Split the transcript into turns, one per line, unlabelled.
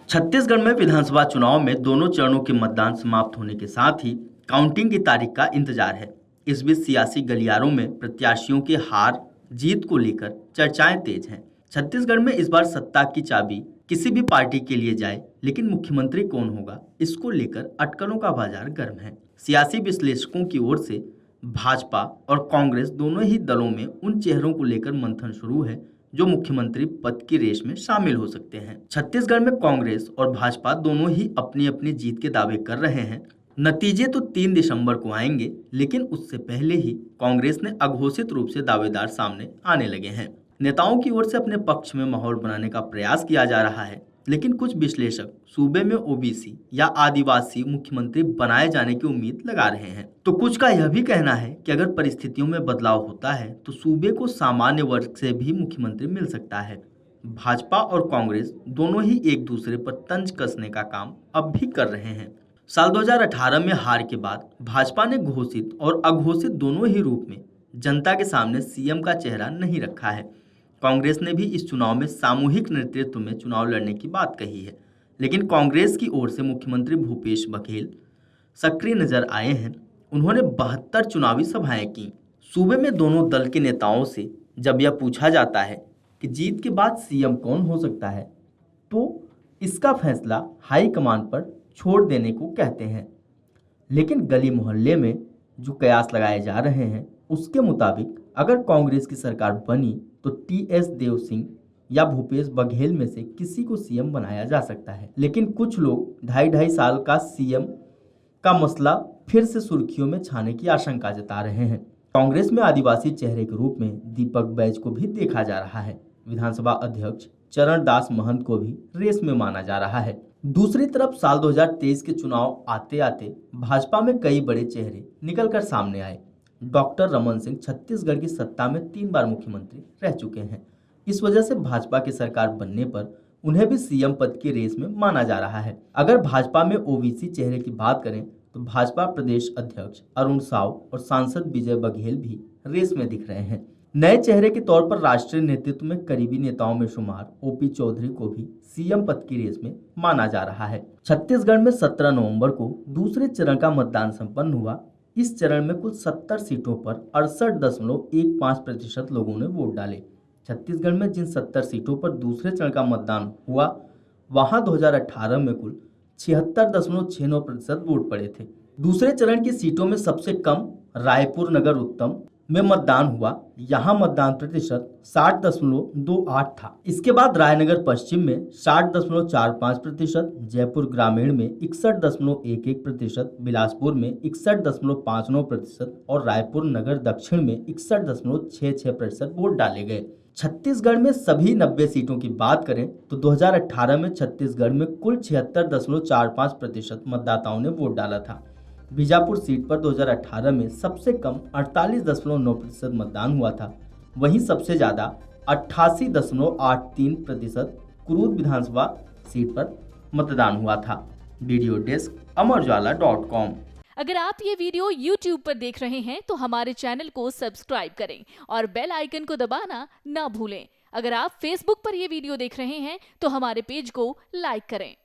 छत्तीसगढ़ में विधानसभा चुनाव में दोनों चरणों के मतदान समाप्त होने के साथ ही काउंटिंग की तारीख का इंतजार है। इस बीच सियासी गलियारों में प्रत्याशियों के हार जीत को लेकर चर्चाएं तेज हैं। छत्तीसगढ़ में इस बार सत्ता की चाबी किसी भी पार्टी के लिए जाए, लेकिन मुख्यमंत्री कौन होगा, इसको लेकर अटकलों का बाजार गर्म है। सियासी विश्लेषकों की ओर से भाजपा और कांग्रेस दोनों ही दलों में उन चेहरों को लेकर मंथन शुरू है जो मुख्यमंत्री पद की रेस में शामिल हो सकते हैं। छत्तीसगढ़ में कांग्रेस और भाजपा दोनों ही अपनी अपनी जीत के दावे कर रहे हैं। नतीजे तो 3 दिसंबर को आएंगे, लेकिन उससे पहले ही कांग्रेस ने अघोषित रूप से दावेदार सामने आने लगे हैं। नेताओं की ओर से अपने पक्ष में माहौल बनाने का प्रयास किया जा रहा है, लेकिन कुछ विश्लेषक सूबे में ओबीसी या आदिवासी मुख्यमंत्री बनाए जाने की उम्मीद लगा रहे हैं। तो कुछ का यह भी कहना है कि अगर परिस्थितियों में बदलाव होता है तो सूबे को सामान्य वर्ग से भी मुख्यमंत्री मिल सकता है। भाजपा और कांग्रेस दोनों ही एक दूसरे पर तंज कसने का काम अब भी कर रहे हैं। साल 2018 में हार के बाद भाजपा ने घोषित और अघोषित दोनों ही रूप में जनता के सामने सीएम का चेहरा नहीं रखा है। कांग्रेस ने भी इस चुनाव में सामूहिक नेतृत्व में चुनाव लड़ने की बात कही है, लेकिन कांग्रेस की ओर से मुख्यमंत्री भूपेश बघेल सक्रिय नजर आए हैं। उन्होंने 72 चुनावी सभाएं की। सूबे में दोनों दल के नेताओं से जब यह पूछा जाता है कि जीत के बाद सीएम कौन हो सकता है, तो इसका फैसला हाईकमान पर छोड़ देने को कहते हैं। लेकिन गली मोहल्ले में जो कयास लगाए जा रहे हैं उसके मुताबिक अगर कांग्रेस की सरकार बनी तो टीएस देव सिंह या भूपेश बघेल में से किसी को सीएम बनाया जा सकता है। लेकिन कुछ लोग 2.5 साल का सीएम का मसला फिर से सुर्खियों में छाने की आशंका जता रहे हैं। कांग्रेस में आदिवासी चेहरे के रूप में दीपक बैज को भी देखा जा रहा है। विधानसभा अध्यक्ष चरण दास महंत को भी रेस में माना जा रहा है। दूसरी तरफ साल 2023 के चुनाव आते आते भाजपा में कई बड़े चेहरे निकलकर सामने आए। डॉक्टर रमन सिंह छत्तीसगढ़ की सत्ता में 3 बार मुख्यमंत्री रह चुके हैं। इस वजह से भाजपा की सरकार बनने पर उन्हें भी सीएम पद की रेस में माना जा रहा है। अगर भाजपा में ओबीसी चेहरे की बात करें तो भाजपा प्रदेश अध्यक्ष अरुण साव और सांसद विजय बघेल भी रेस में दिख रहे हैं। नए चेहरे के तौर पर राष्ट्रीय नेतृत्व में करीबी नेताओं में शुमार ओपी चौधरी को भी सीएम पद की रेस में माना जा रहा है। छत्तीसगढ़ में 17 नवंबर को दूसरे चरण का मतदान संपन्न हुआ। इस चरण में कुल 70 सीटों पर 68.15% लोगों ने वोट डाले। छत्तीसगढ़ में जिन 70 सीटों पर दूसरे चरण का मतदान हुआ, वहां 2018 में कुल 76.69% वोट पड़े थे। दूसरे चरण की सीटों में सबसे कम रायपुर नगर उत्तम में मतदान हुआ। यहाँ मतदान प्रतिशत 60.28 था। इसके बाद रायनगर पश्चिम में 60.45%, जयपुर ग्रामीण में 61.11%, बिलासपुर में 61.59% और रायपुर नगर दक्षिण में 61.66% वोट डाले गए। छत्तीसगढ़ में सभी 90 सीटों की बात करें तो 2018 में छत्तीसगढ़ में कुल 76.45% मतदाताओं ने वोट डाला था। बीजापुर सीट पर 2018 में सबसे कम 48.9% मतदान हुआ था। वहीं सबसे ज्यादा 88.83% कुरूद विधानसभा सीट पर मतदान हुआ था। वीडियो डेस्क अमरउजाला.com।
अगर आप ये वीडियो YouTube पर देख रहे हैं तो हमारे चैनल को सब्सक्राइब करें और बेल आइकन को दबाना ना भूलें। अगर आप Facebook पर ये वीडियो देख रहे हैं तो हमारे पेज को लाइक करें।